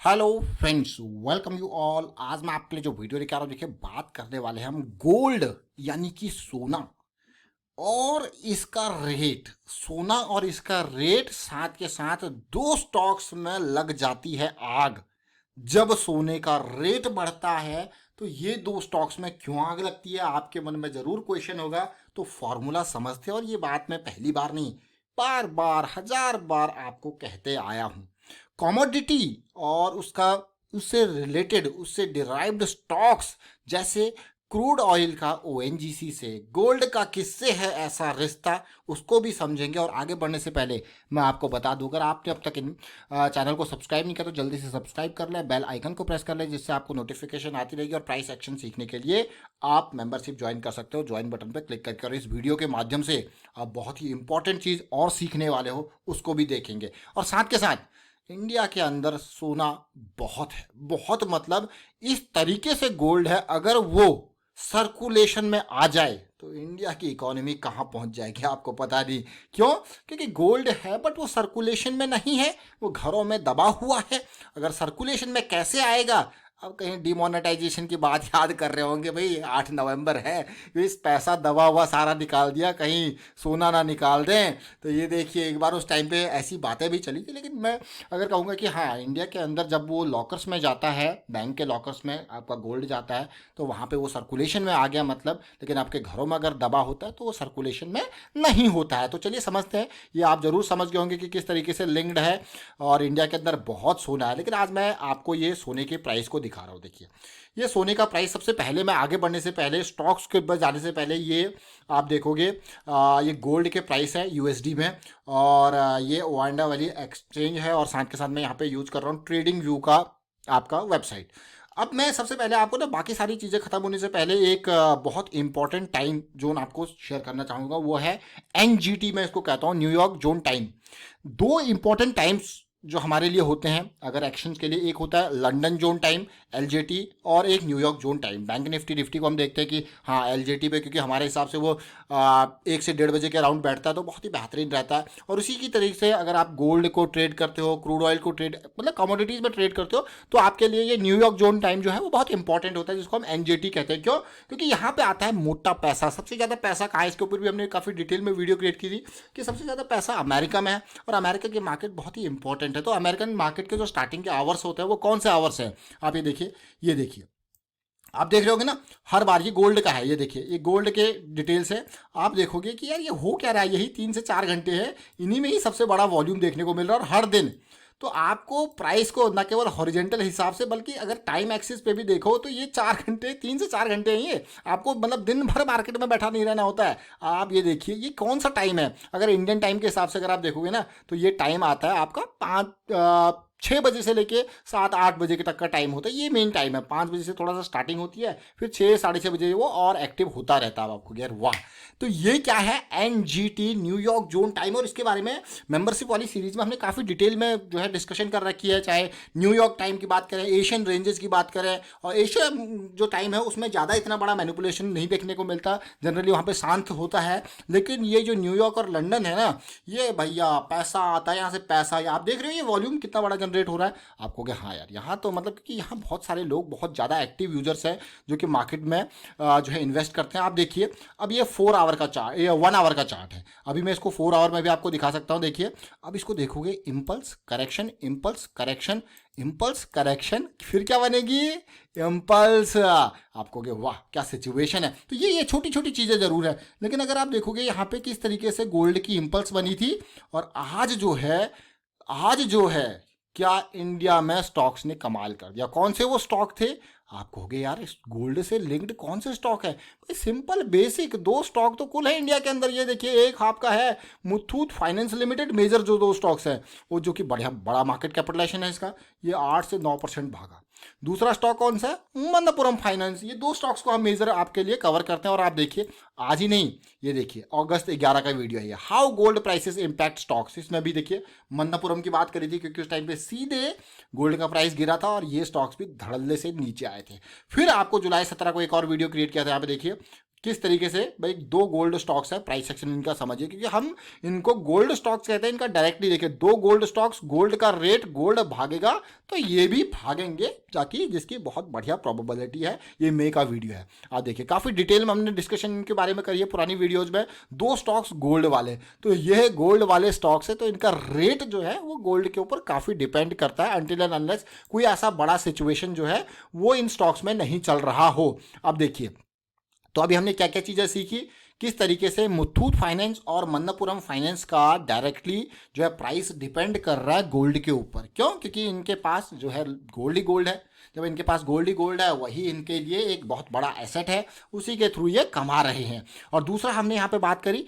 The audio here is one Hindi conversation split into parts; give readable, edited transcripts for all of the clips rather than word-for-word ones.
Hello friends, welcome you all. आज मैं आपके लिए जो वीडियो लेकर आ रहा हूँ, देखिए बात करने वाले हैं हम गोल्ड यानी कि सोना और इसका रेट। सोना और इसका रेट साथ के साथ दो स्टॉक्स में लग जाती है आग। जब सोने का रेट बढ़ता है तो ये दो स्टॉक्स में क्यों आग लगती है, आपके मन में जरूर क्वेश्चन होगा। तो फॉर्मूला समझते हैं, और ये बात मैं पहली बार नहीं, बार बार हजार बार आपको कहते आया हूं। कमोडिटी और उसका उससे रिलेटेड उससे डिराइव्ड स्टॉक्स जैसे क्रूड ऑयल का ओएनजीसी से, गोल्ड का किससे है ऐसा रिश्ता, उसको भी समझेंगे। और आगे बढ़ने से पहले मैं आपको बता दूं, अगर आपने अब तक इन चैनल को सब्सक्राइब नहीं किया तो जल्दी से सब्सक्राइब कर लें, बेल आइकन को प्रेस कर लें, जिससे आपको नोटिफिकेशन आती रहेगी। और प्राइस एक्शन सीखने के लिए आप मेंबरशिप ज्वाइन कर सकते हो, ज्वाइन बटन पर क्लिक करके। और इस वीडियो के माध्यम से आप बहुत ही इंपॉर्टेंट चीज़ और सीखने वाले हो, उसको भी देखेंगे। और साथ के साथ इंडिया के अंदर सोना बहुत है, बहुत मतलब इस तरीके से गोल्ड है, अगर वो सर्कुलेशन में आ जाए तो इंडिया की इकोनॉमी कहाँ पहुंच जाएगी आपको पता नहीं। क्यों? क्योंकि गोल्ड है बट वो सर्कुलेशन में नहीं है, वो घरों में दबा हुआ है। अगर सर्कुलेशन में कैसे आएगा? अब कहीं डिमोनेटाइजेशन की बात याद कर रहे होंगे, भाई 8 नवंबर है, इस पैसा दबा हुआ सारा निकाल दिया, कहीं सोना ना निकाल दें। तो ये देखिए, एक बार उस टाइम पे ऐसी बातें भी चली थी। लेकिन मैं अगर कहूँगा कि हाँ, इंडिया के अंदर जब वो लॉकर्स में जाता है, बैंक के लॉकर्स में आपका गोल्ड जाता है, तो वहाँ पे वो सर्कुलेशन में आ गया मतलब। लेकिन आपके घरों में अगर दबा होता है तो वो सर्कुलेशन में नहीं होता है। तो चलिए समझते हैं। ये आप जरूर समझ गए होंगे कि किस तरीके से लिंक्ड है, और इंडिया के अंदर बहुत सोना है। लेकिन आज मैं आपको ये सोने के प्राइस को दिखा रहा हूँ। देखिए, ये सोने का प्राइस, सबसे पहले मैं आगे बढ़ने से पहले, स्टॉक्स के ऊपर जाने से पहले, ये आप देखोगे ये गोल्ड के प्राइस है यूएसडी में। और ये ओआंडा वाली एक्सचेंज है, और साथ के साथ मैं यहाँ पे यूज कर रहा हूँ ट्रेडिंग व्यू का आपका वेबसाइट। अब मैं सबसे पहले आपको ना, बाकी सारी चीज़ें खत्म होने से पहले एक बहुत इंपॉर्टेंट टाइम जोन आपको शेयर करना चाहूँगा। वो है एनजीटी, मैं इसको कहता हूँ न्यूयॉर्क जोन टाइम। दो इंपॉर्टेंट टाइम्स जो हमारे लिए होते हैं अगर एक्शंस के लिए, एक होता है लंदन जोन टाइम एलजेटी, और एक New York zone time. Bank Nifty को हम देखते हैं कि हाँ एलजेटी पे, क्योंकि हमारे हिसाब से वो 1 से 1:30 बजे के अराउंड बैठता है, तो बहुत ही बेहतरीन रहता है। और उसी की तरीके से अगर आप गोल्ड को ट्रेड करते हो, क्रूड ऑयल को ट्रेड मतलब कमोडिटीज में ट्रेड करते हो, तो आपके लिए ये न्यूयॉर्क जोन टाइम जो है वो बहुत इंपॉर्टेंट होता है, जिसको हम एनजेटी कहते हैं। क्यों? क्योंकि यहाँ पे आता है मोटा पैसा। सबसे ज़्यादा पैसा कहाँ है, इसके ऊपर भी हमने काफ़ी डिटेल में वीडियो क्रिएट की थी कि सबसे ज़्यादा पैसा अमेरिका में है, और अमेरिका की मार्केट बहुत ही इंपॉर्टेंट है। तो अमेरिकन मार्केट के जो स्टार्टिंग के आवर्स होते हैं वो कौन से आवर्स हैं, आप ये देखिए। ये देखिए, आप देख रहे होगे ना, हर बार ये गोल्ड का है। ये देखिए, ये गोल्ड के डिटेल्स है। आप देखोगे कि यार ये हो क्या रहा है, यही 3 से 4 घंटे है, इन्हीं में ही सबसे बड़ा वॉल्यूम देखने को मिल रहा है, और हर दिन। तो आपको प्राइस को न केवल हॉरिजेंटल हिसाब से, बल्कि अगर टाइम एक्सिस पे भी देखो तो ये 4 घंटे, 3 से 4 घंटे ही है। आपको मतलब दिन भर मार्केट में बैठा नहीं रहना होता है। आप ये देखिए, ये कौन सा टाइम है, अगर इंडियन टाइम के हिसाब से अगर आप देखोगे ना, तो ये टाइम आता है आपका 6 बजे से लेके 7-8 बजे तक का टाइम होता है। ये मेन टाइम है। 5 बजे से थोड़ा सा स्टार्टिंग होती है, फिर 6-6:30 बजे वो और एक्टिव होता रहता है। आपको यार वाह। तो ये क्या है, एनजीटी न्यूयॉर्क जोन टाइम। और इसके बारे में मेंबरशिप वाली सीरीज में हमने काफ़ी डिटेल में जो है डिस्कशन कर रखी है। चाहे न्यूयॉर्क टाइम की बात करें, एशियन रेंजेस की बात करें, और एशिया जो टाइम है उसमें ज़्यादा इतना बड़ा मैनिपुलेशन नहीं देखने को मिलता, जनरली वहाँ पे शांत होता है। लेकिन ये जो न्यूयॉर्क और लंदन है ना, ये भैया पैसा आता है यहाँ से। पैसा आप देख रहे हो, ये वॉल्यूम कितना बड़ा जनरेट हो रहा है। आपको क्या, हाँ यार, यहाँ तो मतलब कि यहाँ बहुत सारे लोग, बहुत ज़्यादा एक्टिव यूजर्स हैं जो कि मार्केट में जो है इन्वेस्ट करते हैं। आप देखिए, अब ये 4 आवर का चार्ट, ये 1 आवर का चार्ट है। अभी मैं इसको 4 आवर में भी आपको दिखा सकता हूँ। देखिए, अब इसको देखोगे, impulse correction, impulse correction, impulse correction, फिर क्या बनेगी, इम्पल्स। आपको क्या, वाह क्या सिचुएशन है। तो ये छोटी छोटी चीज़ें जरूर है, लेकिन अगर आप देखोगे यहाँ पे किस तरीके से गोल्ड की इम्पल्स बनी थी, और आज जो है क्या इंडिया में स्टॉक्स ने कमाल कर दिया। कौन से वो स्टॉक थे? आप कहोगे यार, इस गोल्ड से लिंक्ड कौन से स्टॉक है? भाई सिंपल बेसिक 2 स्टॉक तो कुल है इंडिया के अंदर। ये देखिए, एक आपका है मुथूट फाइनेंस लिमिटेड, मेजर जो 2 स्टॉक्स है वो, जो कि बढ़िया बड़ा मार्केट कैपिटलाइजेशन है इसका, ये 8 से 9% भागा। दूसरा स्टॉक कौन सा है? मनप्पुरम फाइनेंस। ये 2 स्टॉक्स को हम मेजर आपके लिए कवर करते हैं। और आप देखिए, आज ही नहीं, ये देखिए अगस्त 11 का वीडियो है ये, how gold prices impact stocks. इसमें भी देखिए मनप्पुरम की बात करी थी, क्योंकि उस टाइम पे सीधे गोल्ड का प्राइस गिरा था, और ये स्टॉक्स भी धड़ल्ले से नीचे आए थे। फिर आपको जुलाई 17 को एक और वीडियो क्रिएट किया था, यहाँ पे देखिए किस तरीके से भाई दो गोल्ड स्टॉक्स है, प्राइस सेक्शन इनका समझिए, क्योंकि हम इनको गोल्ड स्टॉक्स कहते हैं। इनका डायरेक्टली देखिए, दो गोल्ड स्टॉक्स, गोल्ड का रेट, गोल्ड भागेगा तो ये भी भागेंगे, ताकि जिसकी बहुत बढ़िया प्रोबेबिलिटी है। ये मे का वीडियो है, आप देखिए काफ़ी डिटेल में हमने डिस्कशन इनके बारे में करी है पुरानी वीडियोज़ में। दो स्टॉक्स गोल्ड वाले, तो ये गोल्ड वाले स्टॉक्स है, तो इनका रेट जो है वो गोल्ड के ऊपर काफ़ी डिपेंड करता है, अनटिल एंड अनलेस कोई ऐसा बड़ा सिचुएशन जो है वो इन स्टॉक्स में नहीं चल रहा हो। अब देखिए, तो अभी हमने क्या क्या चीज़ें सीखी, किस तरीके से मुथूट फाइनेंस और मन्नपुरम फाइनेंस का डायरेक्टली जो है प्राइस डिपेंड कर रहा है गोल्ड के ऊपर। क्यों? क्योंकि इनके पास जो है गोल्ड ही गोल्ड है। जब इनके पास गोल्ड ही गोल्ड है, वही इनके लिए एक बहुत बड़ा एसेट है, उसी के थ्रू ये कमा रहे हैं। और दूसरा हमने यहाँ पे बात करी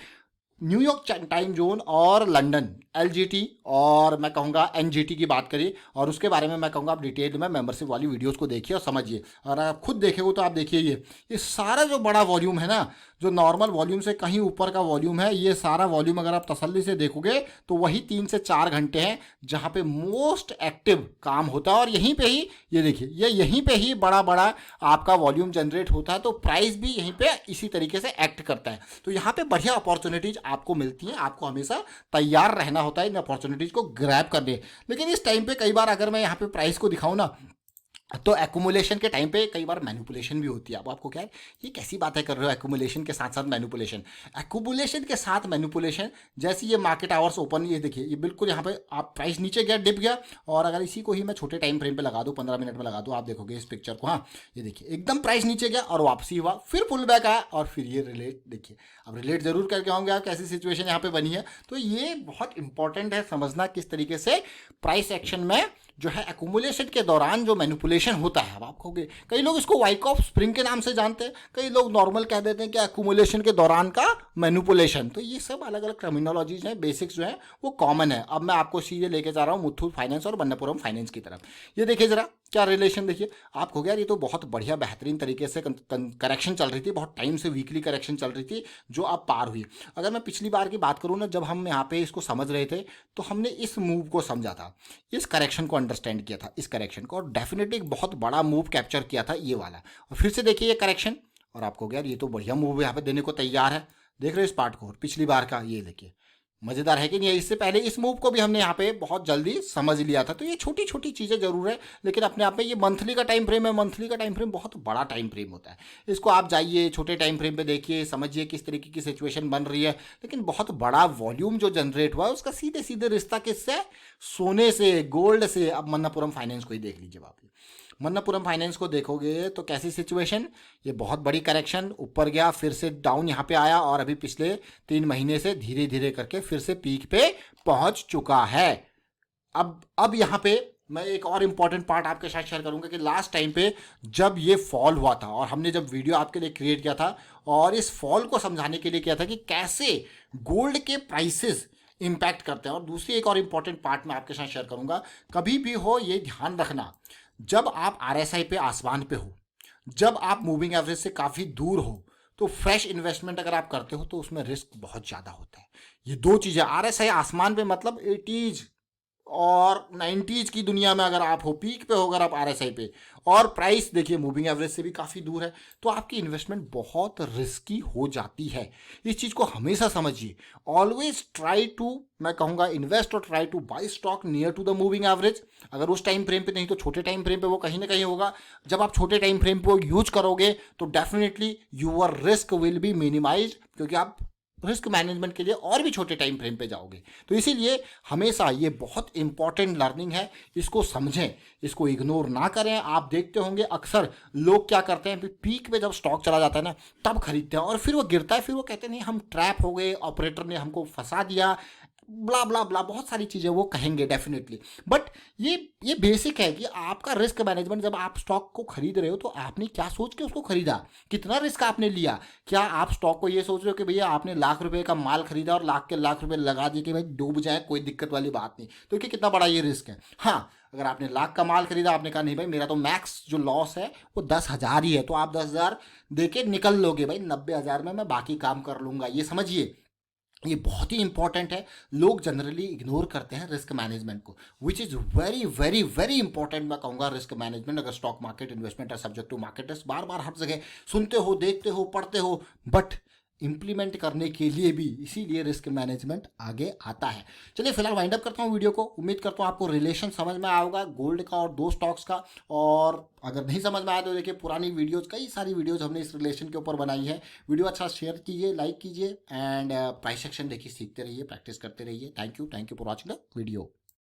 न्यूयॉर्क टाइम जोन और लंदन एलजीटी, और मैं कहूँगा एनजीटी की बात करिए, और उसके बारे में मैं कहूँगा आप डिटेल में मेंबरशिप वाली वीडियोस को देखिए और समझिए। और आप खुद देखेंगे तो आप देखिए ये सारा जो बड़ा वॉल्यूम है ना, जो नॉर्मल वॉल्यूम से कहीं ऊपर का वॉल्यूम है, ये सारा वॉल्यूम अगर आप तसल्ली से देखोगे तो वही 3 से 4 घंटे हैं जहाँ पे मोस्ट एक्टिव काम होता है। और यहीं पे ही ये देखिए, ये यहीं पे ही बड़ा बड़ा आपका वॉल्यूम जनरेट होता है, तो प्राइस भी यहीं पे इसी तरीके से एक्ट करता है। तो यहाँ पे बढ़िया अपॉर्चुनिटीज आपको मिलती हैं, आपको हमेशा तैयार रहना होता है इन अपॉर्चुनिटीज को ग्रैब करने। लेकिन इस टाइम पे कई बार अगर मैं यहाँ पे प्राइस को दिखाऊं ना, तो एक्यूमुलेशन के टाइम पे कई बार मैनिपुलेशन भी होती है। अब आपको क्या है, ये कैसी बातें कर रहे हो, एक्यूमुलेशन के साथ साथ मैनिपुलेशन? एक्यूमुलेशन के साथ मैनिपुलेशन, जैसे ये मार्केट आवर्स ओपन, ये देखिए ये बिल्कुल यहाँ पे आप प्राइस नीचे गया, डिप गया, और अगर इसी को ही मैं छोटे टाइम फ्रेम पे लगा दूँ, 15 मिनट में लगा दूँ, आप देखोगे इस पिक्चर को। हाँ, ये देखिए एकदम प्राइस नीचे गया और वापसी हुआ, फिर पुल बैक आया, और फिर ये रिलेट देखिए। अब रिलेट जरूर करके होंगे आप, कैसी सिचुएशन यहाँ पे बनी है। तो ये बहुत इंपॉर्टेंट है समझना किस तरीके से प्राइस एक्शन में जो है एक्यूमुलेशन के दौरान जो मैनिपुलेशन होता है। अब आप कहोगे, कई लोग इसको वाइकॉफ स्प्रिंग के नाम से जानते हैं, कई लोग नॉर्मल कह देते हैं कि एक्यूमुलेशन के दौरान का मैनिपुलेशन। तो ये सब अलग अलग टर्मिनोलॉजीज हैं, बेसिक्स जो है वो कॉमन है। अब मैं आपको सीधे लेके जा रहा हूँ मुथूट फाइनेंस और मन्नपुरम फाइनेंस की तरफ। ये देखिए जरा क्या रिलेशन, देखिए आप कहोगे यार ये तो बहुत बढ़िया बेहतरीन तरीके से करेक्शन चल रही थी, बहुत टाइम से वीकली करेक्शन चल रही थी जो अब पार हुई। अगर मैं पिछली बार की बात करूँ ना, जब हम यहाँ पे इसको समझ रहे थे, तो हमने इस मूव को समझा था, इस करेक्शन को अंडरस्टैंड किया था, इस करेक्शन को, और डेफिनेटली एक बहुत बड़ा मूव कैप्चर किया था ये वाला। और फिर से देखिए ये करेक्शन, और आपको यार ये तो बढ़िया मूव यहाँ पे देने को तैयार है। देख रहे हो इस पार्ट को, और पिछली बार का ये देखिए, मजेदार है कि नहीं? इससे पहले इस मूव को भी हमने यहाँ पे बहुत जल्दी समझ लिया था। तो ये छोटी छोटी चीज़ें जरूर है, लेकिन अपने आप में ये मंथली का टाइम फ्रेम है, मंथली का टाइम फ्रेम बहुत बड़ा टाइम फ्रेम होता है। इसको आप जाइए छोटे टाइम फ्रेम पे देखिए, समझिए किस तरीके की सिचुएशन बन रही है, लेकिन बहुत बड़ा वॉल्यूम जो जनरेट हुआ है उसका सीधे सीधे रिश्ता किससे? सोने से, गोल्ड से। अब मन्नपुरम फाइनेंस को ही देख लीजिए आप, मन्नपुरम फाइनेंस को देखोगे तो कैसी सिचुएशन, ये बहुत बड़ी करेक्शन, ऊपर गया फिर से डाउन यहाँ पे आया, और अभी पिछले 3 महीने से धीरे धीरे करके फिर से पीक पे पहुंच चुका है। अब यहाँ पे मैं एक और इम्पॉर्टेंट पार्ट आपके साथ शेयर करूंगा कि लास्ट टाइम पे जब ये फॉल हुआ था, और हमने जब वीडियो आपके लिए क्रिएट किया था, और इस फॉल को समझाने के लिए किया था कि कैसे गोल्ड के प्राइसेस इंपैक्ट करते हैं। और दूसरी एक और इम्पॉर्टेंट पार्ट मैं आपके साथ शेयर करूंगा, कभी भी हो ये ध्यान रखना, जब आप आरएसआई पे आसमान पे हो, जब आप मूविंग एवरेज से काफ़ी दूर हो, तो फ्रेश इन्वेस्टमेंट अगर आप करते हो तो उसमें रिस्क बहुत ज़्यादा होता है। ये दो चीज़ें, आरएसआई आसमान पे मतलब 80s और 90s की दुनिया में अगर आप हो, पीक पे हो अगर आप आरएसआई पे, और प्राइस देखिए मूविंग एवरेज से भी काफ़ी दूर है, तो आपकी इन्वेस्टमेंट बहुत रिस्की हो जाती है। इस चीज़ को हमेशा समझिए। ऑलवेज ट्राई टू, मैं कहूँगा इन्वेस्ट और try to buy stock near to the moving average. अगर उस टाइम फ्रेम पे नहीं तो छोटे टाइम फ्रेम पे वो कहीं ना कहीं होगा। जब आप छोटे टाइम फ्रेम पे यूज करोगे तो definitely your risk will be minimise, क्योंकि आप रिस्क मैनेजमेंट के लिए और भी छोटे टाइम फ्रेम पे जाओगे। तो इसीलिए हमेशा ये बहुत इंपॉर्टेंट लर्निंग है, इसको समझें, इसको इग्नोर ना करें। आप देखते होंगे अक्सर लोग क्या करते हैं, पीक पे जब स्टॉक चला जाता है ना तब खरीदते हैं, और फिर वो गिरता है, फिर वो कहते हैं नहीं हम ट्रैप हो गए, ऑपरेटर ने हमको फंसा दिया, ब्ला ब्ला ब्ला, बहुत सारी चीज़ें वो कहेंगे डेफिनेटली। बट ये बेसिक है कि आपका रिस्क मैनेजमेंट, जब आप स्टॉक को खरीद रहे हो तो आपने क्या सोच के उसको खरीदा, कितना रिस्क आपने लिया। क्या आप स्टॉक को ये सोच रहे हो कि भैया आपने लाख रुपए का माल खरीदा और लाख के लाख रुपए लगा दिए कि भाई डूब जाए, कोई दिक्कत वाली बात नहीं, तो कि कितना बड़ा ये रिस्क है। हाँ, अगर आपने लाख का माल खरीदा, आपने कहा नहीं भाई मेरा तो मैक्स जो लॉस है वो 10,000 ही है, तो आप 10,000 दे के निकल लोगे, भाई 90,000 में मैं बाकी काम कर लूँगा, ये समझिए। ये बहुत ही इंपॉर्टेंट है। लोग जनरली इग्नोर करते हैं रिस्क मैनेजमेंट को, which is very very very important. मैं कहूँगा रिस्क मैनेजमेंट, अगर स्टॉक मार्केट इन्वेस्टमेंट है सब्जेक्ट टू मार्केट रिस्क, बार बार हर जगह सुनते हो, देखते हो, पढ़ते हो, बट इम्प्लीमेंट करने के लिए भी इसीलिए रिस्क मैनेजमेंट आगे आता है। चलिए फिलहाल वाइंड अप करता हूँ वीडियो को। उम्मीद करता हूँ आपको रिलेशन समझ में आया होगा गोल्ड का और दो स्टॉक्स का। और अगर नहीं समझ में आया तो देखिए पुरानी वीडियोज, कई सारी वीडियोज हमने इस रिलेशन के ऊपर बनाई है। वीडियो अच्छा शेयर कीजिए, लाइक कीजिए, एंड प्राइस सेक्शन देखिए, सीखते रहिए, प्रैक्टिस करते रहिए। Thank you for watching the video.